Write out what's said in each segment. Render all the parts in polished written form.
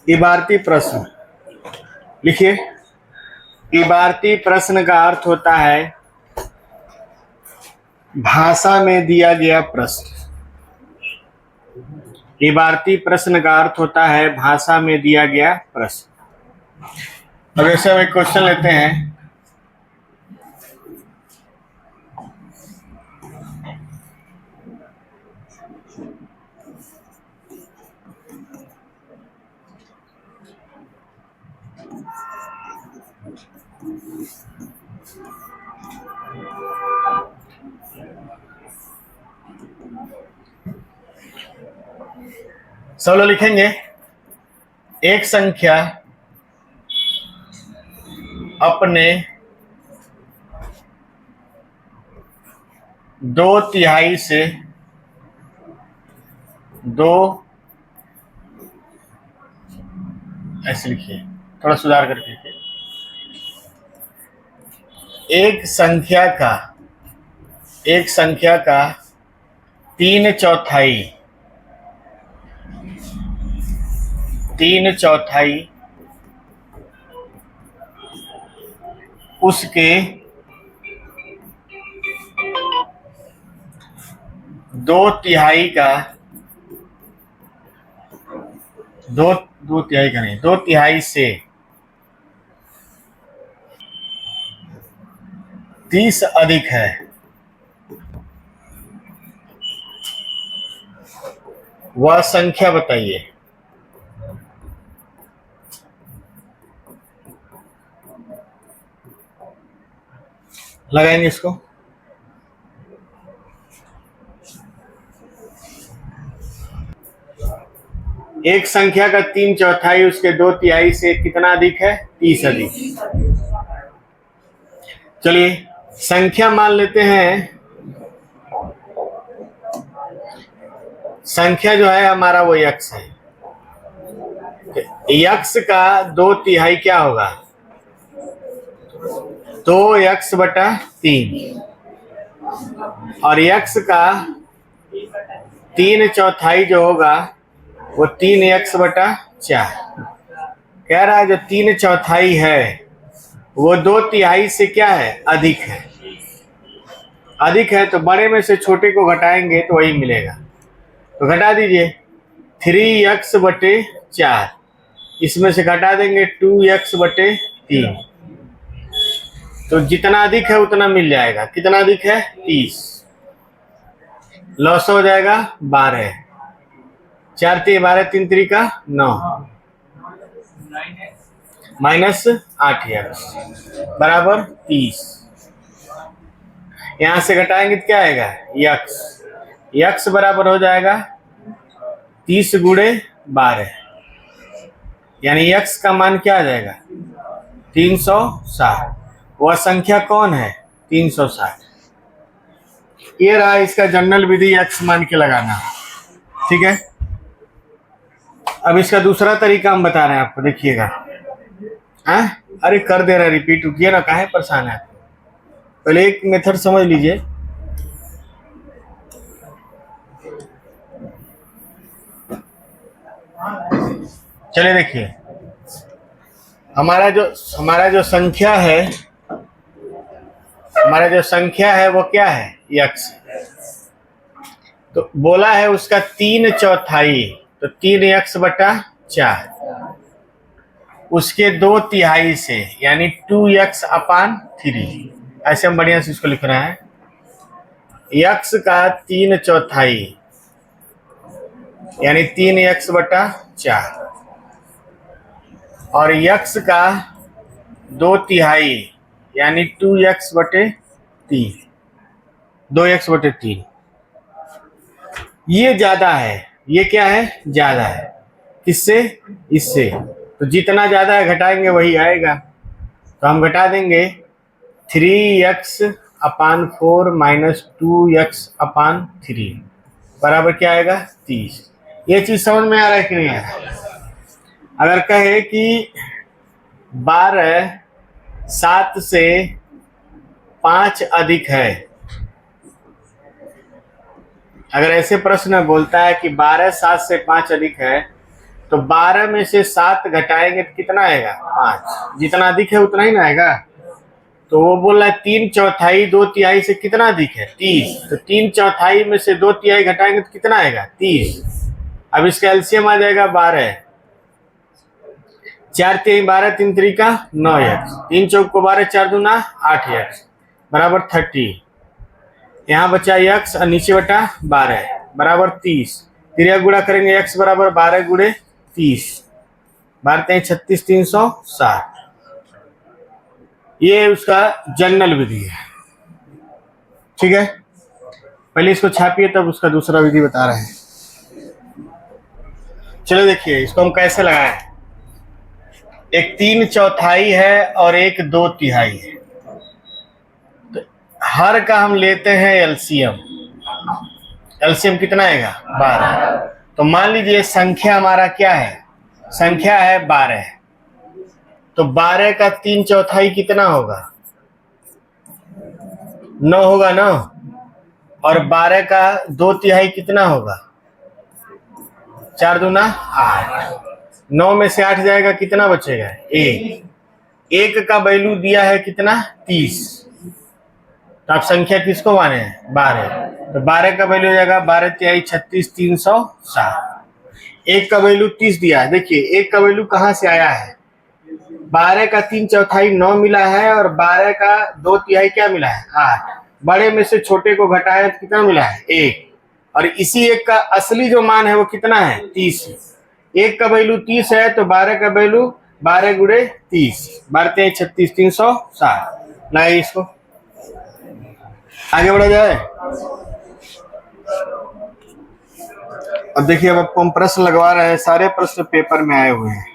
इबारती प्रश्न लिखिए। इबारती प्रश्न का अर्थ होता है भाषा में दिया गया प्रश्न। इबारती प्रश्न का अर्थ होता है भाषा में दिया गया प्रश्न। अब ऐसे हम एक क्वेश्चन लेते हैं। सब लोग लिखेंगे, एक संख्या अपने 2/3 से 2, ऐसे लिखिए, थोड़ा सुधार करके लिखिए। एक संख्या का 3/4 उसके 2/3 का 2/3 का नहीं, 2/3 से 30 अधिक है, वह संख्या बताइए। लगाएंगे इसको। एक संख्या का 3/4 उसके 2/3 से कितना अधिक है? 30 अधिक। चलिए संख्या मान लेते हैं। संख्या जो है हमारा वो यक्स है। यक्स का 2/3 क्या होगा? 2x/3 और यक्स का 3/4 जो होगा वो 3x/4। कह रहा है जो 3/4 है वो 2/3 से क्या है? अधिक है। अधिक है तो बड़े में से छोटे को घटाएंगे तो वही मिलेगा। तो घटा दीजिए 3x/4, इसमें से घटा देंगे 2x/3, तो जितना अधिक है उतना मिल जाएगा। कितना अधिक है? 30। लॉस हो जाएगा 12, 4 3 12, 3 3 का 9, -8x बराबर 30। यहां से घटाएंगे तो क्या आएगा? यक्स बराबर हो जाएगा 30 × 12, यानी यक्स का मान क्या आ जाएगा? 360। वह संख्या कौन है? 360। ये रहा इसका जनरल विधि, यक्स मान के लगाना। ठीक है, अब इसका दूसरा तरीका हम बता रहे हैं आपको, देखिएगा। अरे कर दे रहा, रिपीट किए ना, काहे परेशान है? पहले एक मेथड समझ लीजिए। चलिए देखिए, हमारा जो संख्या है वो क्या है? यक्स। तो बोला है उसका 3/4, तो 3x/4 उसके 2/3 से, यानी 2x/3। ऐसे हम बढ़िया से इसको लिख रहे हैं। यक्स का 3/4 यानी 3x/4 और यक्स का 2/3 यानी 2x/3, 2x/3। ये ज्यादा है। ये क्या है? ज्यादा है। किससे? इससे। तो जितना ज्यादा है घटाएंगे वही आएगा। तो हम घटा देंगे 3x/4 - 2x/3 बराबर क्या आएगा? 30। ये चीज समझ में आ रहा है कि नहीं आ रहा? अगर कहे कि 12 7 से 5 अधिक है, अगर ऐसे प्रश्न बोलता है कि 12 7 से 5 अधिक है, तो 12 में से 7 घटाएंगे तो कितना आएगा? 5। जितना अधिक है उतना ही ना आएगा। तो वो बोल रहा है 3/4 2/3 से कितना अधिक है? 30। तो 3/4 में से 2/3 घटाएंगे तो कितना आएगा? 30। अब इसका एलसीएम आ जाएगा 12। 4×3 12, 3×3 9x, 3 चौक को 12, 4 दूना 8x बराबर 30। यहाँ बचा x और नीचे बटा 12 बराबर 30। तिरिया गुणा करेंगे x बराबर 12 गुणे 30, 12 36 360। ये उसका जनरल विधि है। ठीक है, पहले इसको छापिए तब उसका दूसरा विधि बता रहे हैं। चलो देखिए इसको हम कैसे लगाएं। एक 3/4 है और एक 2/3 है। तो हर का हम लेते हैं एलसीएम। एलसीएम कितना आएगा? 12। तो मान लीजिए संख्या हमारा क्या है? संख्या है 12। तो 12 का 3/4 कितना होगा? 9 होगा ना। और 12 का 2/3 कितना होगा? 4 दूना 8। 9 में से 8 जाएगा, कितना बचेगा? 1। 1 का वैल्यू दिया है कितना? 30। तो आप संख्या किसको माने हैं? 12। तो 12 का वैल्यू हो जाएगा 12×3 36 360। 1 का वैल्यू 30 दिया है। देखिए 1 का वैल्यू कहाँ से आया है? 12 का 3/4 9 मिला है और 12 का 2/3 क्या मिला है? 8। बड़े में से छोटे को घटाया तो कितना मिला है? 1। और इसी 1 का असली जो मान है वो कितना है? 30। 1 का वैल्यू 30 है तो 12 का वैल्यू 12 गुणे 30, 12×3 36 360। लाइए इसको आगे बढ़ा जाए। अब देखिए अब आपको हम प्रश्न लगवा रहे हैं। सारे प्रश्न पेपर में आए हुए हैं।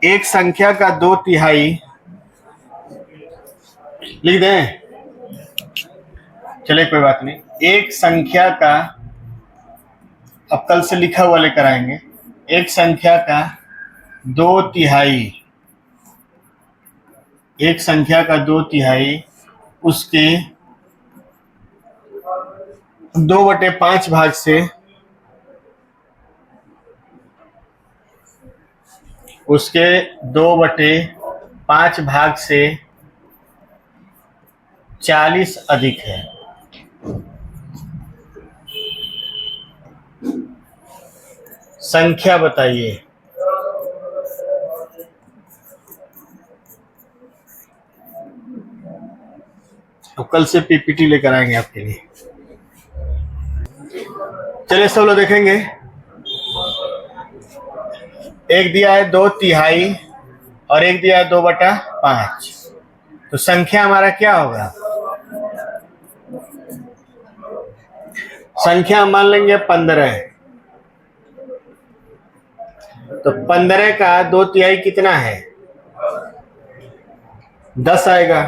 एक संख्या का 2/3 लिख दें। चलिए कोई बात नहीं। एक संख्या का, अब कल से लिखा हुआ लेकर आएंगे। एक संख्या का 2/3, एक संख्या का 2/3 उसके 2/5 भाग से, उसके 2/5 भाग से 40 अधिक है। संख्या बताइए। तो कल से पीपीटी लेकर आएंगे आपके लिए। चलिए सब लोग देखेंगे। एक दिया है 2/3 और एक दिया है 2/5। तो संख्या हमारा क्या होगा? संख्या मान लेंगे 15। तो 15 का 2/3 कितना है? 10 आएगा।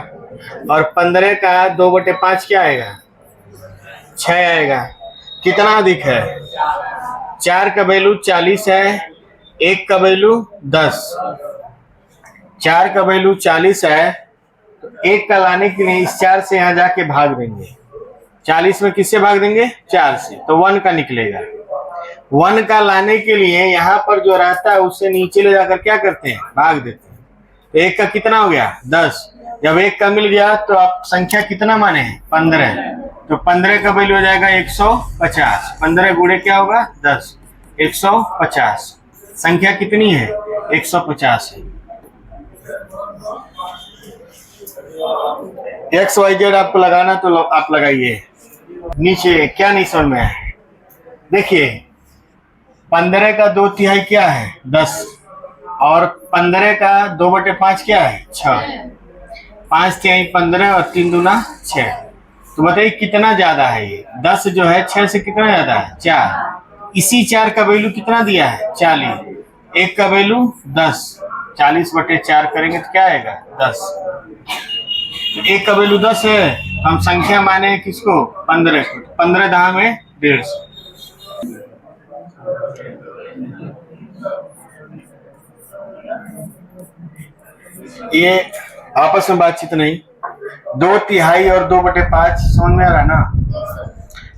और 15 का 2/5 क्या आएगा? 6 आएगा। कितना अधिक है? 4 का वैल्यू 40 है, 1 का वैल्यू 10। 4 का वैल्यू 40 है तो 1 का लाने के लिए इस 4 से यहाँ जाके भाग देंगे। 40 में किससे भाग देंगे? 4 से। तो 1 का निकलेगा। 1 का लाने के लिए यहाँ पर जो रहता है उससे नीचे ले जाकर क्या करते हैं? भाग देते हैं। तो 1 का कितना हो गया? 10। जब 1 का मिल गया तो आप संख्या कितना माने हैं? 15। तो 15 का वैल्यू हो जाएगा 150। 15 गुणे क्या होगा? 10। 150। संख्या कितनी है? 150 है। XYZ आपको लगाना तो आप लगाइए। नीचे क्या नहीं समझ में है? देखिए 15 का 2/3 क्या है? 10। और 15 का 2/5 क्या है? 6। 5×3 15 और 3 दूना 6। तो बताइए कितना ज्यादा है ये? 10 जो है 6 से कितना ज्यादा है? 4। इसी 4 का वैल्यू कितना दिया है? 40। 1 का वैल्यू 10। 40/4 करेंगे तो क्या आएगा? 10। तो 1 का वैल्यू 10 है। हम संख्या माने किसको? 15 को। 15 दहा में 150। ये आपस में बातचीत नहीं। 2/3 और 2/5 समझ में आ रहा है ना?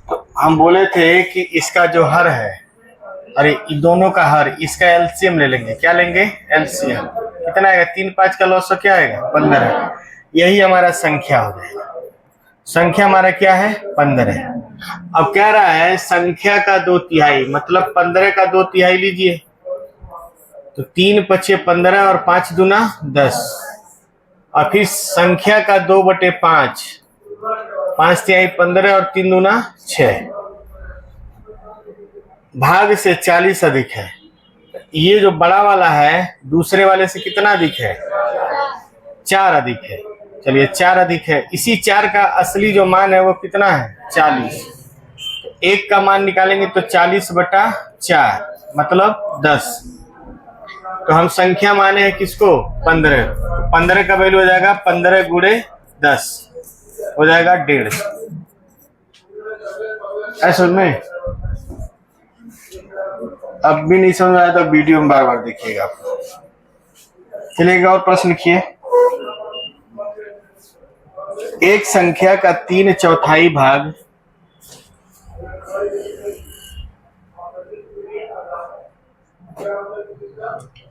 तो हम बोले थे कि इसका जो हर है, अरे दोनों का हर, इसका एलसीएम ले लेंगे। क्या लेंगे? एलसीएम। कितना आएगा? 3 5 का लॉस क्या आएगा? 15। यही हमारा संख्या हो जाएगा। संख्या हमारा क्या है? 15। अब कह रहा है संख्या का 2/3, मतलब 15 का 2/3 लीजिए। तो 3 पचे 15 और 5 दूना 10। और फिर संख्या का 2/5, 5/3 15 और 3 दूना 6। भाग से 40 अधिक है। ये जो बड़ा वाला है दूसरे वाले से कितना अधिक है? 4 अधिक है। चलिए 4 अधिक है। इसी 4 का असली जो मान है वो कितना है? 40। तो 1 का मान निकालेंगे तो 40/4 मतलब 10। तो हम संख्या माने हैं किसको? 15। तो 15 का वैल्यू हो जाएगा 15 × 10 हो जाएगा 150। ऐसा में अब भी नहीं समझ आया तो वीडियो में बार बार देखिएगा आप। चलिए और प्रश्न लिखिए। एक संख्या का 3/4 भाग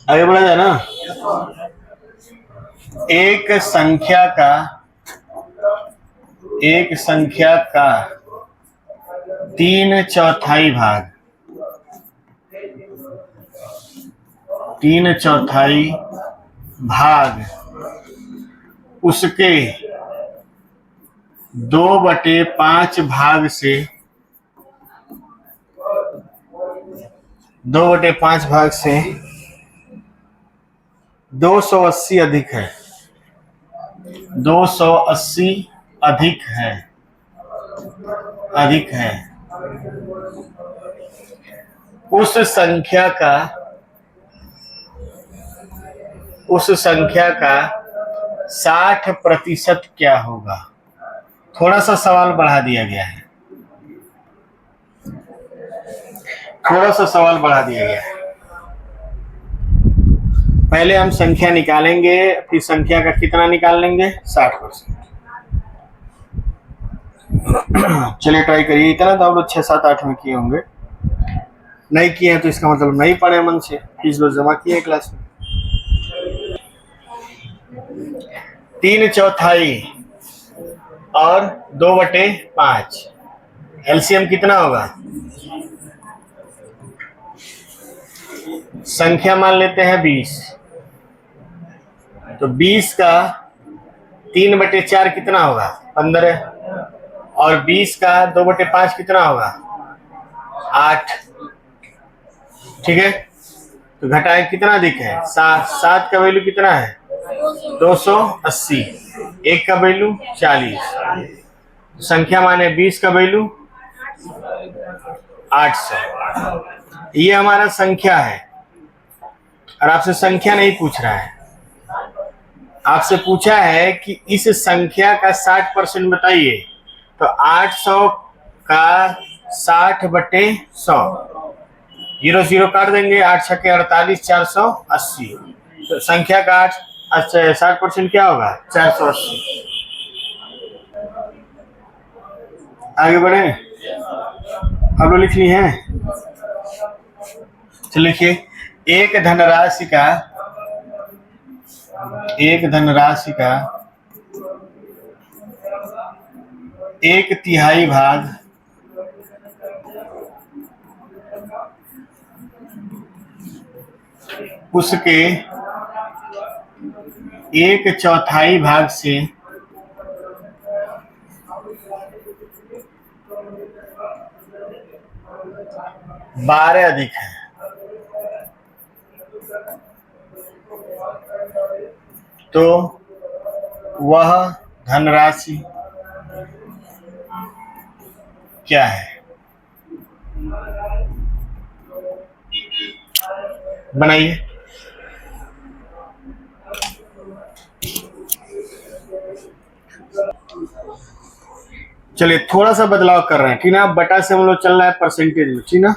आगे बढ़ा जाए ना। एक संख्या का 3/4 भाग, 3/4 भाग उसके 2/5 भाग से 2/5 भाग से 280 अधिक है। 280 अधिक है। उस संख्या का 60% क्या होगा? थोड़ा सा सवाल बढ़ा दिया गया है। पहले हम संख्या निकालेंगे, फिर संख्या का कितना निकाल लेंगे? 60%। चलिए ट्राई करिए। इतना तो आप लोग 6 7 8 में किए होंगे। नहीं किए हैं तो इसका मतलब नहीं पढ़े मन से, फीस लो जमा किए क्लास में। 3/4 और 2/5 एलसीएम कितना होगा? संख्या मान लेते हैं 20। तो 20 का 3/4 कितना होगा? 15। और 20 का 2/5 कितना होगा? 8। ठीक है। तो घटाए कितना अधिक है? 7 का वैल्यू कितना है? 280। 1 का वैल्यू 40। संख्या माने 20 का वैल्यू 800। ये हमारा संख्या है। और आपसे संख्या नहीं पूछ रहा है, आपसे पूछा है कि इस संख्या का 60% बताइए। तो 800 का 60/100, 0 0 काट देंगे। 8 6 के 48, 480। तो संख्या का 60% क्या होगा? 480। आगे बढ़े। आप लोग लिख लिए हैं? चलिए लिखिए। एक धनराशि का 1/3 भाग उसके 1/4 भाग से 12 अधिक है। तो वह धनराशि क्या है? बनाइए। चलिए थोड़ा सा बदलाव कर रहे हैं, ठीक ना। बटा से हम लोग चल रहा है परसेंटेज में, ठीक ना।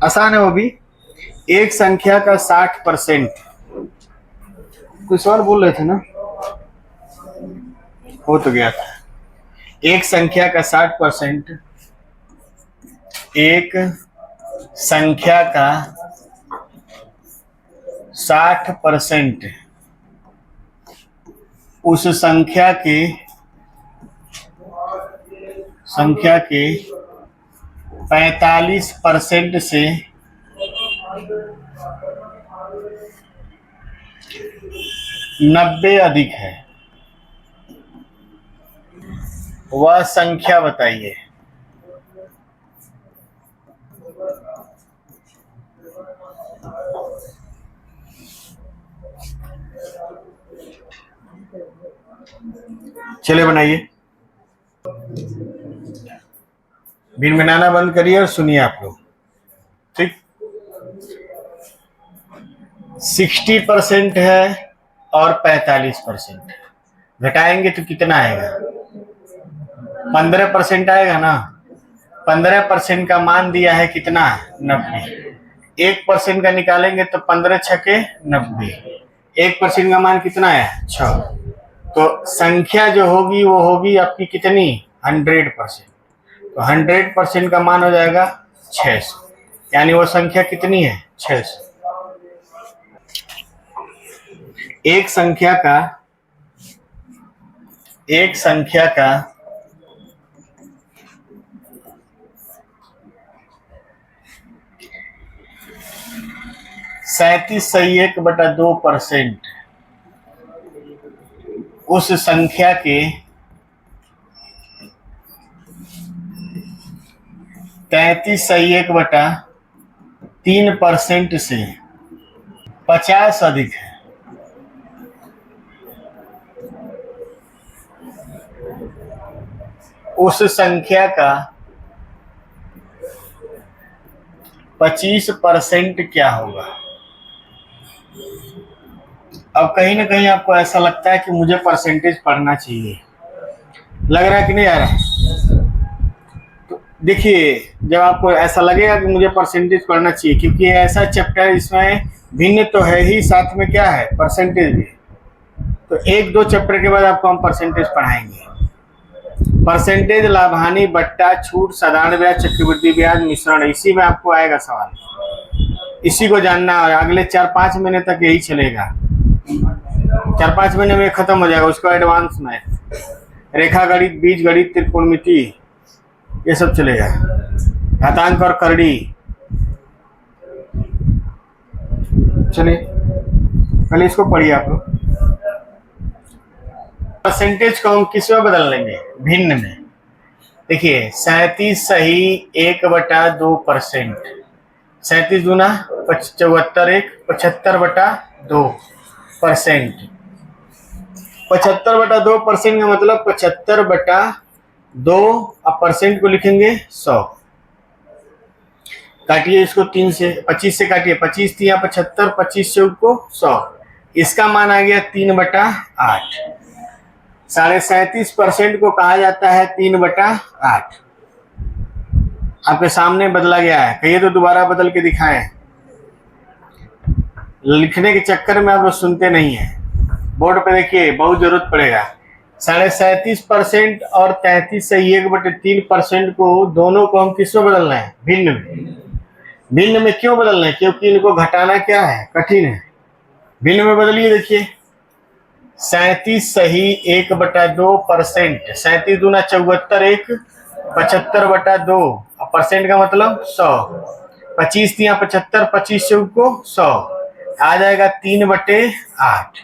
आसान है वो भी। एक संख्या का 60%, कोई सवाल बोल रहे थे ना, हो तो गया था। एक संख्या का 60% एक संख्या का 60% उस संख्या के 45% से 90 अधिक है, वह संख्या बताइए। चलिए बनाइए। बिन बनाना बंद करिए और सुनिए आप लोग, ठीक। 60% है और 45%, घटाएंगे तो कितना आएगा? 15% आएगा ना। 15% का मान दिया है कितना? 90। 1% का निकालेंगे तो 15 छके 90। 1% का मान कितना है? 6। तो संख्या जो होगी वो होगी आपकी कितनी? 100%। तो 100% का मान हो जाएगा 600, यानी वो संख्या कितनी है? 600। एक संख्या का 37.2% उस संख्या के 33.3% से 50 अधिक है। उस संख्या का 25% क्या होगा? अब कहीं ना कहीं आपको ऐसा लगता है कि मुझे परसेंटेज पढ़ना चाहिए, लग रहा है कि नहीं आ रहा है? तो देखिए, जब आपको ऐसा लगेगा कि मुझे परसेंटेज पढ़ना चाहिए, क्योंकि ऐसा चैप्टर इसमें भिन्न तो है ही, साथ में क्या है? परसेंटेज भी। तो 1-2 चैप्टर के बाद आपको हम परसेंटेज पढ़ाएंगे। परसेंटेज, लाभ हानि, बट्टा, छूट, साधारण ब्याज, चक्रवृद्धि ब्याज, मिश्रण, इसी में आपको आएगा सवाल। इसी को जानना है। अगले 4-5 महीने तक यही चलेगा। 4-5 महीने में खत्म हो जाएगा। उसका एडवांस मैथ, रेखा गणित, बीज गणित, त्रिकोणमिति, ये सब चलेगा। घातांक और करड़ी। चलिए पहले इसको पढ़िए आप लोग। परसेंटेज को हम किस में बदल लेंगे? भिन्न में। देखिए 37 सही 1/2%। 37 दूना 74, 1 75/2%। 75/2% का मतलब 75/2, अब परसेंट को लिखेंगे 100। काटिए इसको 3 से, 25 से काटिए, 25 3 75, 25 से उसको 100। इसका मान आ गया 3/8। 37.5% को कहा जाता है 3/8। आपके सामने बदला गया है, कहिए तो दोबारा बदल के दिखाएं। लिखने के चक्कर में आप लोग सुनते नहीं है। बोर्ड पे देखिए, बहुत जरूरत पड़ेगा। 37.5% और 33 से 1/3% को, दोनों को हम किस में बदलना है? भिन्न में। भिन्न में क्यों बदलना है? क्योंकि इनको घटाना क्या है? कठिन है। भिन्न में बदलिए। देखिए 37 सही 1/2%। 37 दूना 74, 1 75/2, और परसेंट का मतलब 100। 25 3 75, 25 से उसको 100, आ जाएगा 3/8।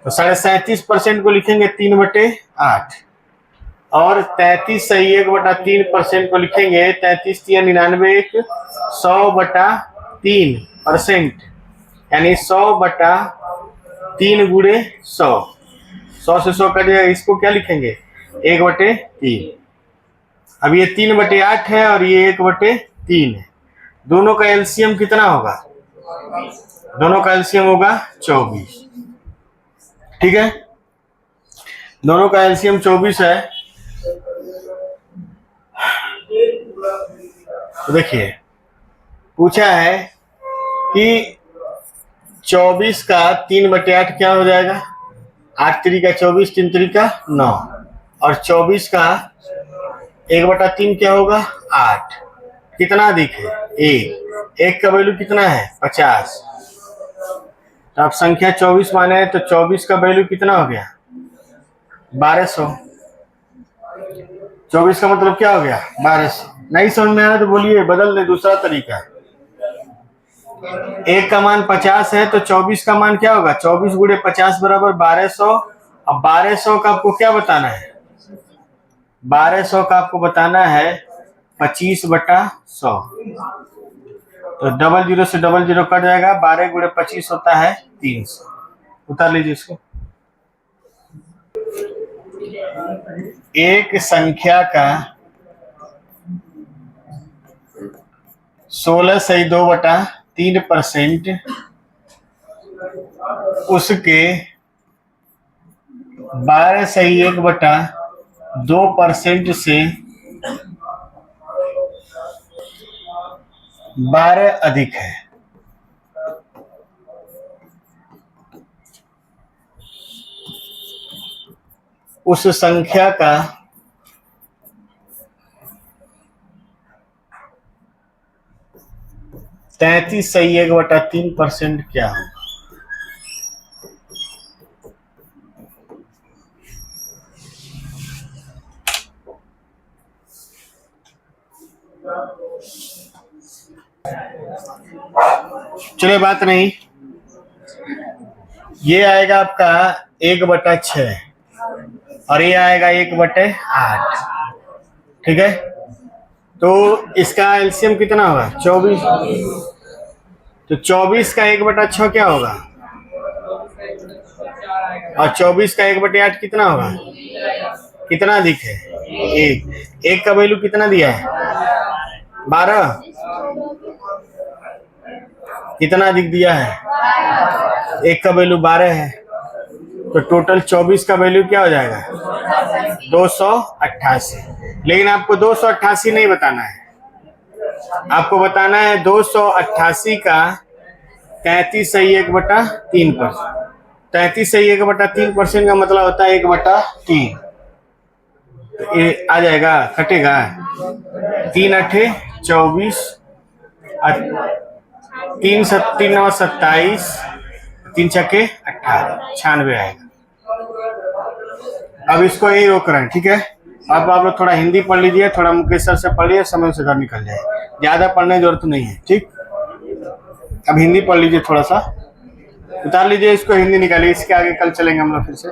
तो 37.5% को लिखेंगे 3/8, और 33 सही 1/3% को लिखेंगे 33 3 99, 1 100/3%, यानी 100/3 गुणे 100। 100 से 100 कट जाएगा। इसको क्या लिखेंगे? 1/3। अब ये 3/8 है और ये 1/3 है। दोनों का एलसीएम कितना होगा? दोनों का एलसीएम होगा 24। ठीक है, दोनों का एलसीएम 24 है। तो देखिए पूछा है कि 24 का 3/8 क्या हो जाएगा? 8 3 का 24, 3 3 का 9, और 24 का 1/3 क्या होगा? 8। कितना अधिक है? एक का वैल्यू कितना है? 50। तो आप संख्या 24 माने हैं तो 24 का वैल्यू कितना हो गया? 1200। 24 का मतलब क्या हो गया? 1200। नहीं समझ में आया तो बोलिए, बदल दे, दूसरा तरीका। एक का मान 50 है तो 24 का मान क्या होगा? 24 गुणे 50 बराबर 1200। अब 1200 का आपको क्या बताना है? 1200 का आपको बताना है 25/100। तो 00 से 00 कट जाएगा। 12 गुणे 25 होता है 300। उतार लीजिए इसको। एक संख्या का 16/2/3% उसके 12/1/2% से 12 अधिक है। उस संख्या का 33/1/3% क्या होगा? चलिए, बात नहीं, ये आएगा आपका 1/6 और ये आएगा 1/8। ठीक है, तो इसका एलसीएम कितना होगा? 24। तो 24 का 1/6 क्या होगा? और 24 का 1/8 कितना होगा? कितना अधिक है? एक का वैल्यू कितना दिया है? 12। कितना अधिक दिया है? एक का वैल्यू 12 है, तो टोटल 24 का वैल्यू क्या हो जाएगा? 288। लेकिन आपको 288 नहीं बताना है, आपको बताना है 288 का 33/1/3%। 33/1/3% का मतलब होता है 1/3। ये आ जाएगा, कटेगा। 3 8 24, 3 7 9 27, 3 6 18, 96 आएगा। अब इसको यही रोक रहे हैं, ठीक है। अब आप लोग थोड़ा हिंदी पढ़ लीजिए, थोड़ा मुकेश सर से पढ़िए, समय से घर निकल जाए, ज्यादा पढ़ने की जरूरत नहीं है, ठीक। अब हिंदी पढ़ लीजिए, थोड़ा सा उतार लीजिए इसको, हिंदी निकालिए, इसके आगे कल चलेंगे हम लोग फिर से।